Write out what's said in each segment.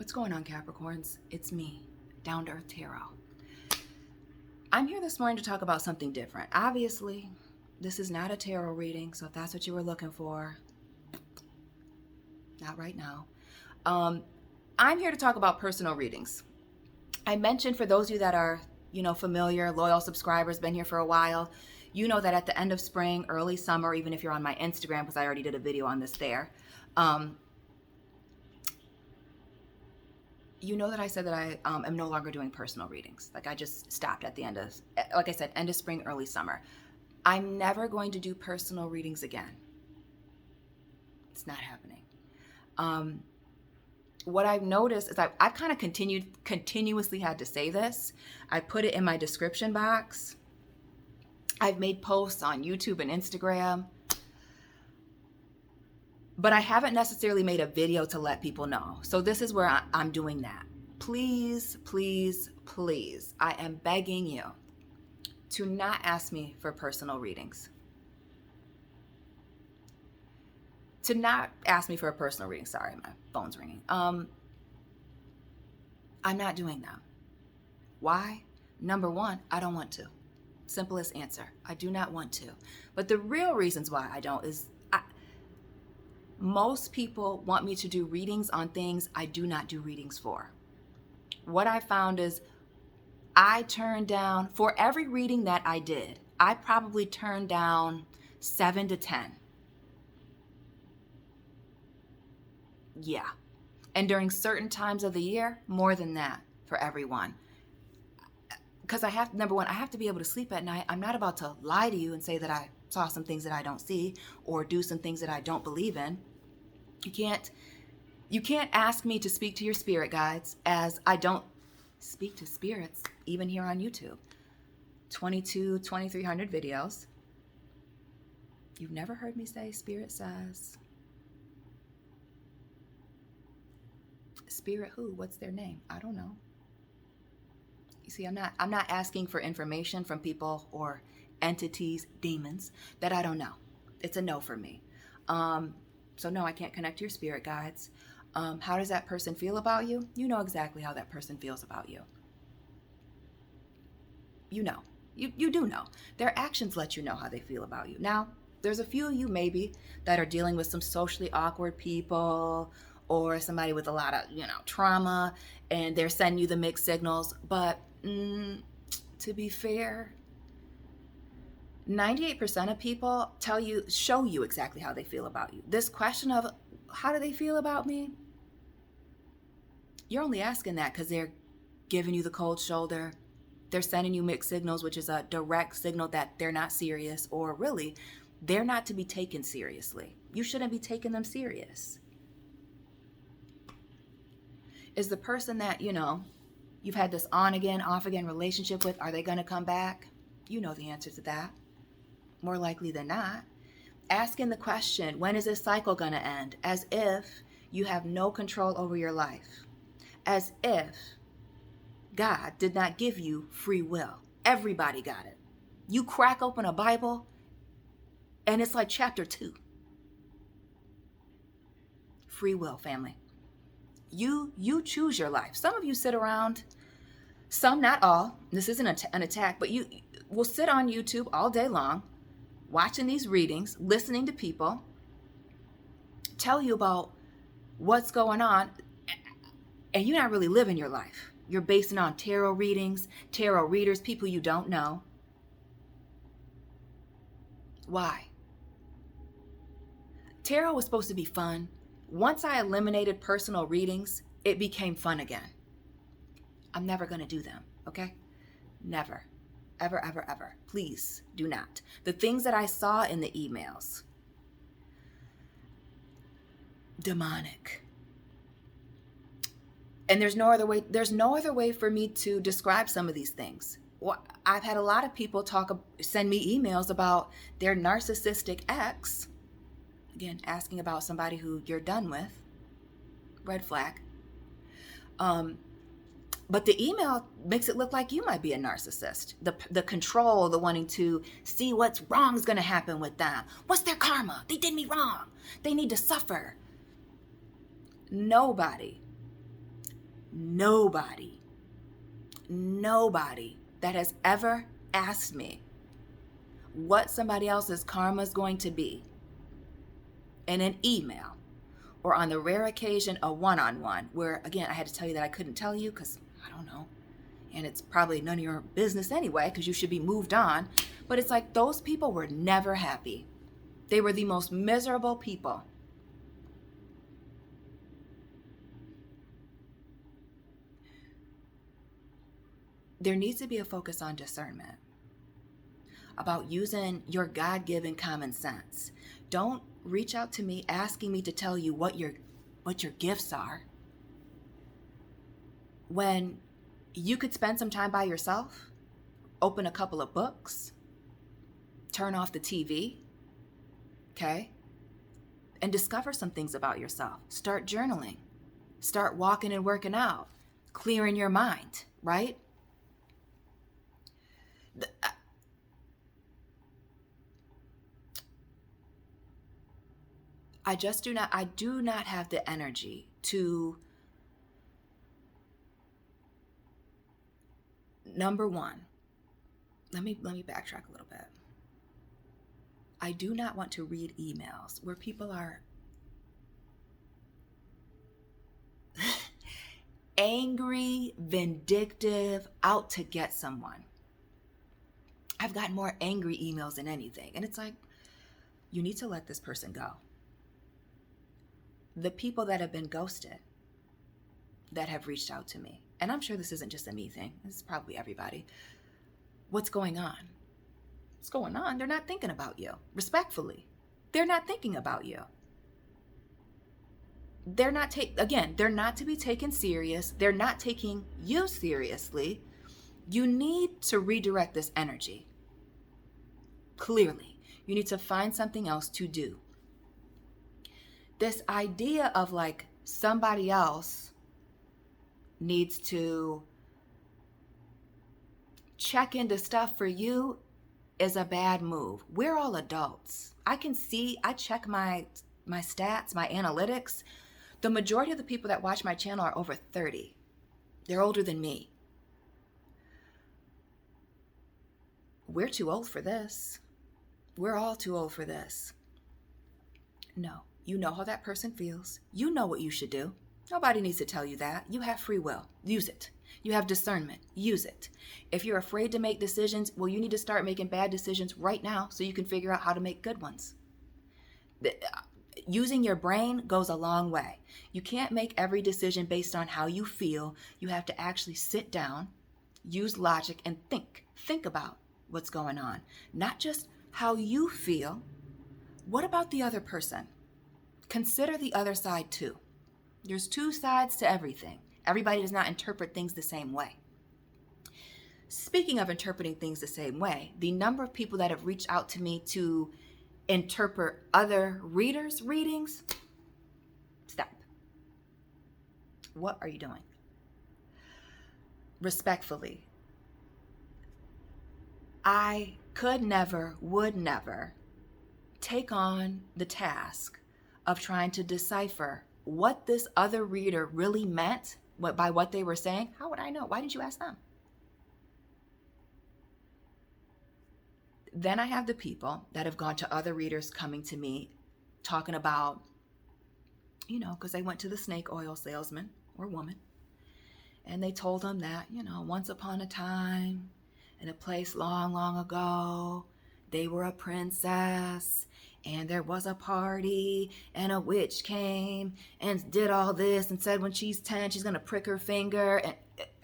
What's going on, Capricorns? It's me, Down2Earth Tarot. I'm here this morning to talk about something different. Obviously, this is not a tarot reading, so if that's what you were looking for, not right now. I'm here to talk about personal readings. I mentioned, for those of you that are, familiar, loyal subscribers, been here for a while, you know that at the end of spring, early summer, even if you're on my Instagram, because I already did a video on this there, you know that I said that I am no longer doing personal readings. Like, I just stopped at the end of, like I said, end of spring, early summer. I'm never going to do personal readings again. It's not happening. What I've noticed is I've kind of continuously had to say this. I put it in my description box. I've made posts on YouTube and Instagram, but I haven't necessarily made a video to let people know. So this is where I'm doing that. Please, please, please, I am begging you to not ask me for personal readings. To not ask me for a personal reading. Sorry, my phone's ringing. I'm not doing them. Why? Number one, I don't want to. Simplest answer. I do not want to. But the real reasons why I don't is most people want me to do readings on things I do not do readings for. What I found is I turned down, for every reading that I did, I probably turned down 7 to 10. Yeah. And during certain times of the year, more than that for everyone. Because number one, I have to be able to sleep at night. I'm not about to lie to you and say that I saw some things that I don't see or do some things that I don't believe in. You can't ask me to speak to your spirit guides, as I don't speak to spirits, even here on YouTube. 2,300 videos. You've never heard me say spirit says. Spirit who? What's their name? I don't know. You see, I'm not asking for information from people or entities, demons, that I don't know. It's a no for me. So no, I can't connect to your spirit guides. How does that person feel about you? You know exactly how that person feels about you. You know. You do know. Their actions let you know how they feel about you. Now, there's a few of you maybe that are dealing with some socially awkward people or somebody with a lot of, trauma, and they're sending you the mixed signals. But to be fair, 98% of people show you exactly how they feel about you. This question of how do they feel about me? You're only asking that because they're giving you the cold shoulder. They're sending you mixed signals, which is a direct signal that they're not serious, or really, they're not to be taken seriously. You shouldn't be taking them serious. Is the person that, you've had this on again, off again relationship with, are they going to come back? You know the answer to that. More likely than not. Asking the question, when is this cycle going to end? As if you have no control over your life. As if God did not give you free will. Everybody got it. You crack open a Bible and it's like chapter 2. Free will, family. You choose your life. Some of you sit around, some, not all, this isn't an attack, but you will sit on YouTube all day long, watching these readings, listening to people tell you about what's going on, and you're not really living your life. You're basing on tarot readings, tarot readers, people you don't know. Why? Tarot was supposed to be fun. Once I eliminated personal readings, it became fun again. I'm never going to do them, okay? Never. Ever, ever, ever. Please do not. The things that I saw in the emails, demonic. And there's no other way for me to describe some of these things. Well, I've had a lot of people send me emails about their narcissistic ex. Again, asking about somebody who you're done with. Red flag. But the email makes it look like you might be a narcissist. The control, the wanting to see what's wrong is going to happen with them. What's their karma? They did me wrong. They need to suffer. Nobody nobody that has ever asked me what somebody else's karma is going to be in an email, or on the rare occasion a one-on-one, where again I had to tell you that I couldn't tell you because I don't know, and it's probably none of your business anyway because you should be moved on. But it's like those people were never happy. They were the most miserable people. There needs to be a focus on discernment, about using your God-given common sense. Don't reach out to me asking me to tell you what your gifts are, when you could spend some time by yourself, open a couple of books, turn off the TV, okay? And discover some things about yourself. Start journaling. Start walking and working out, clearing your mind, right? I do not have the energy to, number one, let me backtrack a little bit. I do not want to read emails where people are angry, vindictive, out to get someone. I've gotten more angry emails than anything. And it's like, you need to let this person go. The people that have been ghosted, that have reached out to me, and I'm sure this isn't just a me thing, this is probably everybody. What's going on? What's going on? They're not thinking about you. Respectfully, they're not thinking about you. They're not to be taken serious. They're not taking you seriously. You need to redirect this energy. Clearly, you need to find something else to do. This idea of like somebody else needs to check into stuff for you is a bad move. We're all adults. I check my stats, my analytics. The majority of the people that watch my channel are over 30. They're older than me. We're too old for this. We're all too old for this. No, you know how that person feels. You know what you should do. Nobody needs to tell you that. You have free will. Use it. You have discernment. Use it. If you're afraid to make decisions, well, you need to start making bad decisions right now so you can figure out how to make good ones. Using your brain goes a long way. You can't make every decision based on how you feel. You have to actually sit down, use logic, and think. Think about what's going on. Not just how you feel. What about the other person? Consider the other side too. There's two sides to everything. Everybody does not interpret things the same way. Speaking of interpreting things the same way, the number of people that have reached out to me to interpret other readers' readings, stop. What are you doing? Respectfully, I could never, would never take on the task of trying to decipher what this other reader really meant by what they were saying. How would I know? Why didn't you ask them? Then I have the people that have gone to other readers coming to me talking about, because they went to the snake oil salesman or woman, and they told them that, once upon a time in a place long, long ago, they were a princess, and there was a party, and a witch came and did all this and said when she's 10, she's going to prick her finger, and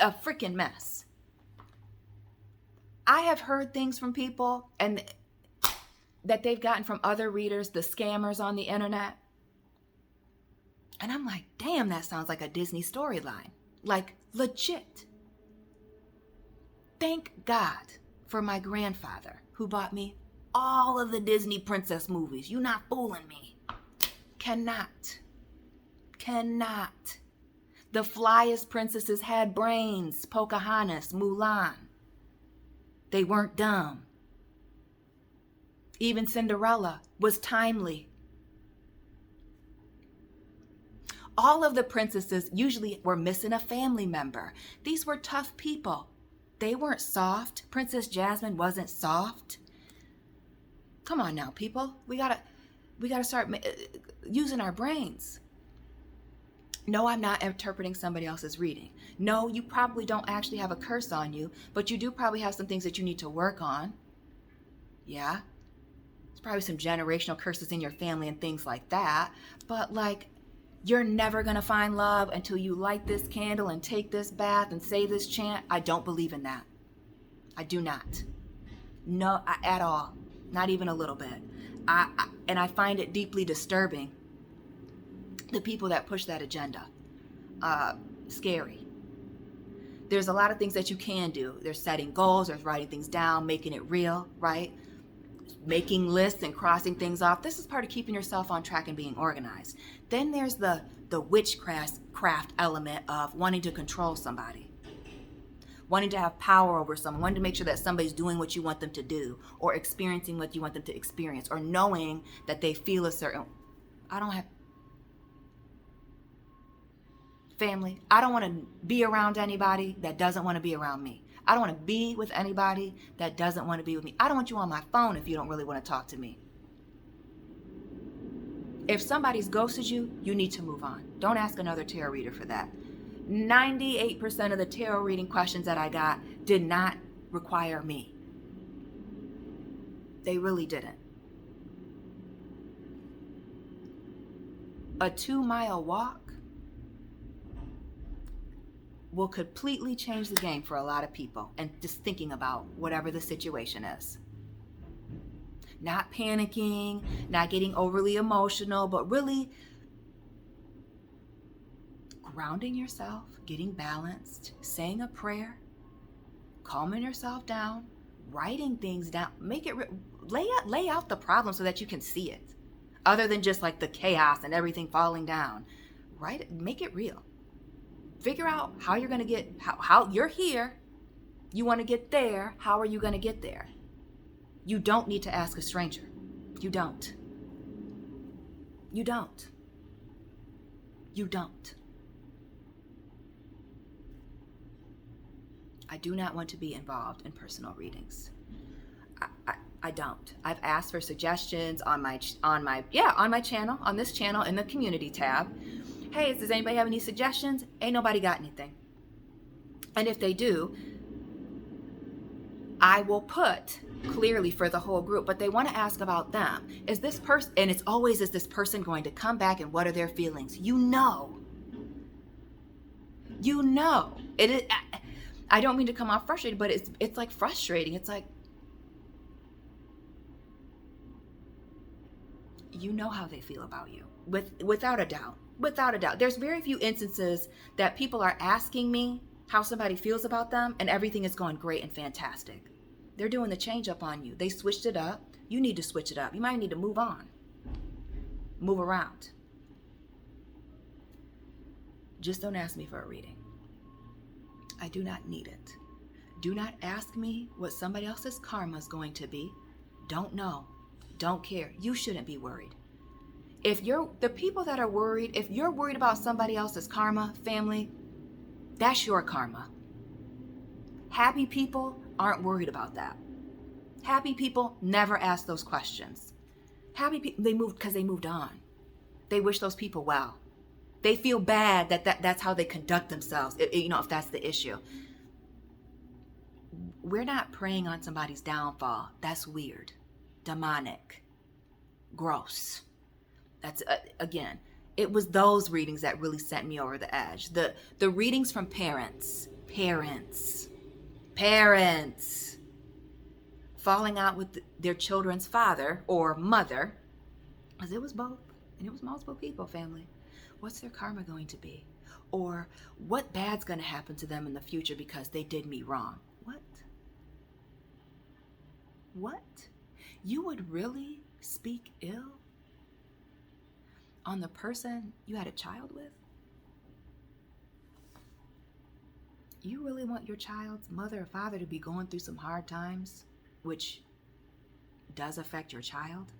a freaking mess. I have heard things from people and that they've gotten from other readers, the scammers on the internet. And I'm like, damn, that sounds like a Disney storyline. Like, legit. Thank God for my grandfather who bought me all of the Disney princess movies. You not fooling me. Cannot. The flyest princesses had brains. Pocahontas, Mulan. They weren't dumb. Even Cinderella was timely. All of the princesses usually were missing a family member. These were tough people. They weren't soft. Princess Jasmine wasn't soft. Come on now, people. We gotta start using our brains. No, I'm not interpreting somebody else's reading. No, you probably don't actually have a curse on you, but you do probably have some things that you need to work on. Yeah. There's probably some generational curses in your family and things like that. But like, you're never going to find love until you light this candle and take this bath and say this chant. I don't believe in that. I do not. No, at all. Not even a little bit. And I find it deeply disturbing, the people that push that agenda. Scary. There's a lot of things that you can do. There's setting goals, there's writing things down, making it real, right? Making lists and crossing things off. This is part of keeping yourself on track and being organized. Then there's the witchcraft element of wanting to control somebody, wanting to have power over someone, wanting to make sure that somebody's doing what you want them to do, or experiencing what you want them to experience, or knowing that they feel a certain. I don't have family. I don't want to be around anybody that doesn't want to be around me. I don't want to be with anybody that doesn't want to be with me. I don't want you on my phone if you don't really want to talk to me. If somebody's ghosted you, you need to move on. Don't ask another tarot reader for that. 98% of the tarot reading questions that I got did not require me. They really didn't. A 2-mile walk will completely change the game for a lot of people, and just thinking about whatever the situation is. Not panicking, not getting overly emotional, but really grounding yourself, getting balanced, saying a prayer, calming yourself down, writing things down. Make it lay out the problem so that you can see it, other than just like the chaos and everything falling down. Right? Make it real. Figure out how you're going to get, how you're here. You want to get there. How are you going to get there? You don't need to ask a stranger. You don't. You don't. You don't. I do not want to be involved in personal readings. I don't. I've asked for suggestions on my channel, on this channel, in the community tab. Hey, does anybody have any suggestions? Ain't nobody got anything. And if they do, I will put clearly for the whole group, but they want to ask about them. Is this person, and it's always, is this person going to come back, and what are their feelings? You know. It is. I don't mean to come off frustrated, but it's like frustrating. It's like, you know how they feel about you, without a doubt. Without a doubt. There's very few instances that people are asking me how somebody feels about them and everything is going great and fantastic. They're doing the change up on you. They switched it up. You need to switch it up. You might need to move on. Move around. Just don't ask me for a reading. I do not need it. Do not ask me what somebody else's karma is going to be. Don't know. Don't care. You shouldn't be worried. If the people that are worried, if you're worried about somebody else's karma, family, that's your karma. Happy people aren't worried about that. Happy people never ask those questions. Happy people, they moved on. They wish those people well. They feel bad that's how they conduct themselves, if that's the issue. We're not preying on somebody's downfall. That's weird, demonic, gross. That's, again, it was those readings that really sent me over the edge. The readings from parents falling out with their children's father or mother, because it was both, and it was multiple people, family. What's their karma going to be? Or what bad's going to happen to them in the future because they did me wrong? What? You would really speak ill on the person you had a child with? You really want your child's mother or father to be going through some hard times, which does affect your child?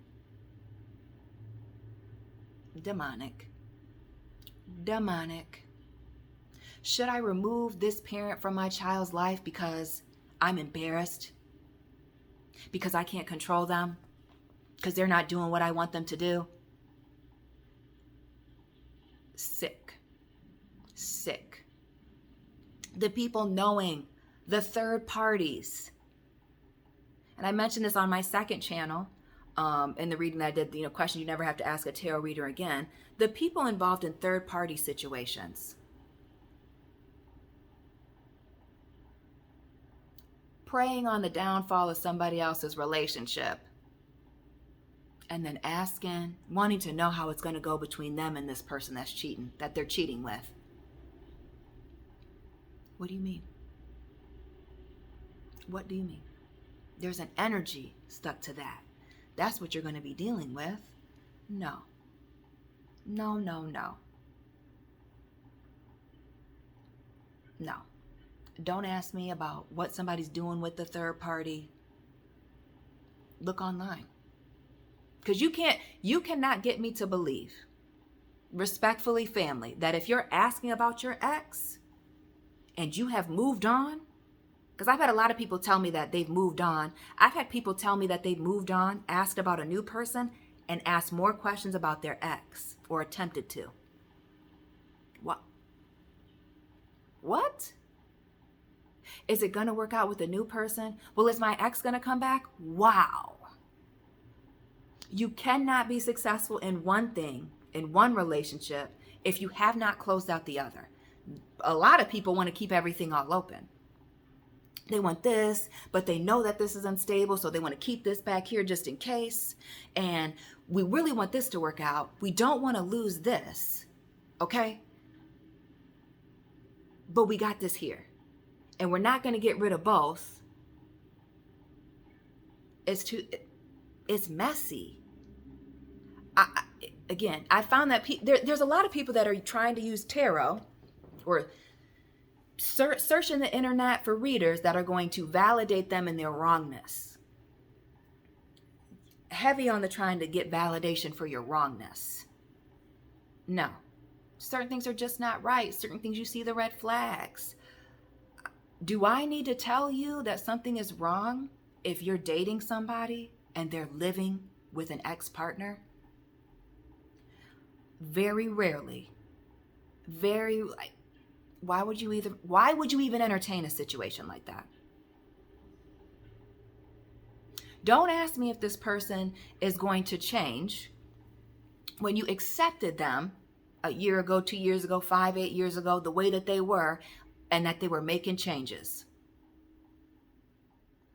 Demonic. demonic. Should I remove this parent from my child's life because I'm embarrassed? Because I can't control them? Because they're not doing what I want them to do? Sick. Sick. The people knowing, the third parties. And I mentioned this on my second channel, in the reading that I did, question you never have to ask a tarot reader again. The people involved in third party situations. Preying on the downfall of somebody else's relationship. And then asking, wanting to know how it's going to go between them and this person that's cheating, that they're cheating with. What do you mean? What do you mean? There's an energy stuck to that. That's what you're going to be dealing with. No. No, no, no. No. Don't ask me about what somebody's doing with the third party. Look online. Because you cannot get me to believe, respectfully, family, that if you're asking about your ex and you have moved on, because I've had a lot of people tell me that they've moved on. I've had people tell me that they've moved on, asked about a new person, and asked more questions about their ex, or attempted to. What? What? Is it going to work out with a new person? Well, is my ex going to come back? Wow. You cannot be successful in one thing, in one relationship, if you have not closed out the other. A lot of people want to keep everything all open. They want this, but they know that this is unstable, so they want to keep this back here just in case. And we really want this to work out. We don't want to lose this, okay? But we got this here. And we're not going to get rid of both. It's messy. I found that there's a lot of people that are trying to use tarot or searching the internet for readers that are going to validate them in their wrongness. Heavy on the trying to get validation for your wrongness. No. Certain things are just not right. Certain things you see the red flags. Do I need to tell you that something is wrong if you're dating somebody and they're living with an ex-partner? Very rarely. Why would you even entertain a situation like that? Don't ask me if this person is going to change when you accepted them a year ago, 2 years ago, 5, 8 years ago, the way that they were, and that they were making changes.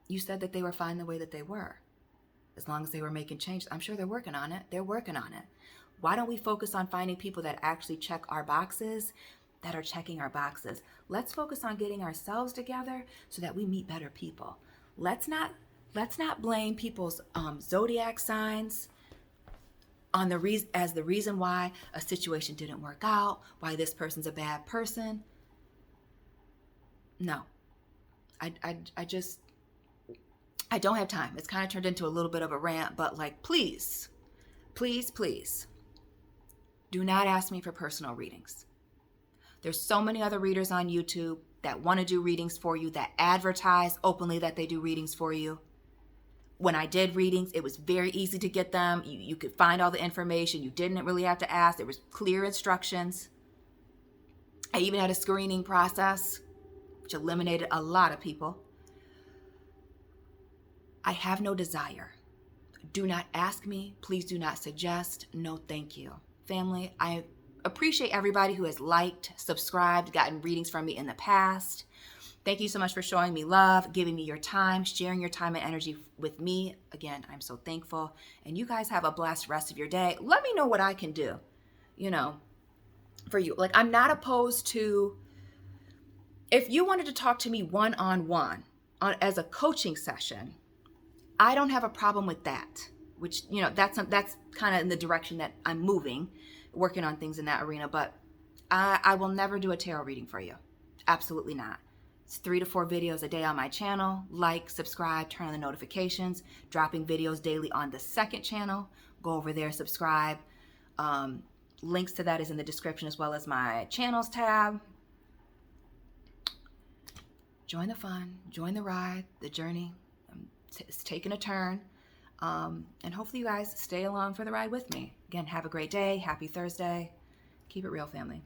You said that they were fine the way that they were. As long as they were making changes. I'm sure they're working on it. They're working on it. Why don't we focus on finding people that actually check our boxes, that are checking our boxes? Let's focus on getting ourselves together so that we meet better people. Let's not blame people's zodiac signs on as the reason why a situation didn't work out, why this person's a bad person. No. I don't have time. It's kind of turned into a little bit of a rant, but please, please, please, do not ask me for personal readings. There's so many other readers on YouTube that want to do readings for you, that advertise openly that they do readings for you. When I did readings, it was very easy to get them. You could find all the information. You didn't really have to ask. There was clear instructions. I even had a screening process, which eliminated a lot of people. I have no desire. Do not ask me. Please do not suggest. No, thank you. Family, I appreciate everybody who has liked, subscribed, gotten readings from me in the past. Thank you so much for showing me love, giving me your time, sharing your time and energy with me. Again, I'm so thankful. And you guys have a blessed rest of your day. Let me know what I can do, for you. I'm not opposed to, if you wanted to talk to me one-on-one as a coaching session, I don't have a problem with that, which, that's kind of in the direction that I'm moving, working on things in that arena. But I will never do a tarot reading for you. Absolutely not. It's 3 to 4 videos a day on my channel. Like, subscribe, turn on the notifications. Dropping videos daily on the second channel. Go over there, subscribe. Links to that is in the description, as well as my channels tab. Join the fun, join the ride, the journey. It's taking a turn. And hopefully you guys stay along for the ride with me. Again, have a great day. Happy Thursday. Keep it real, family.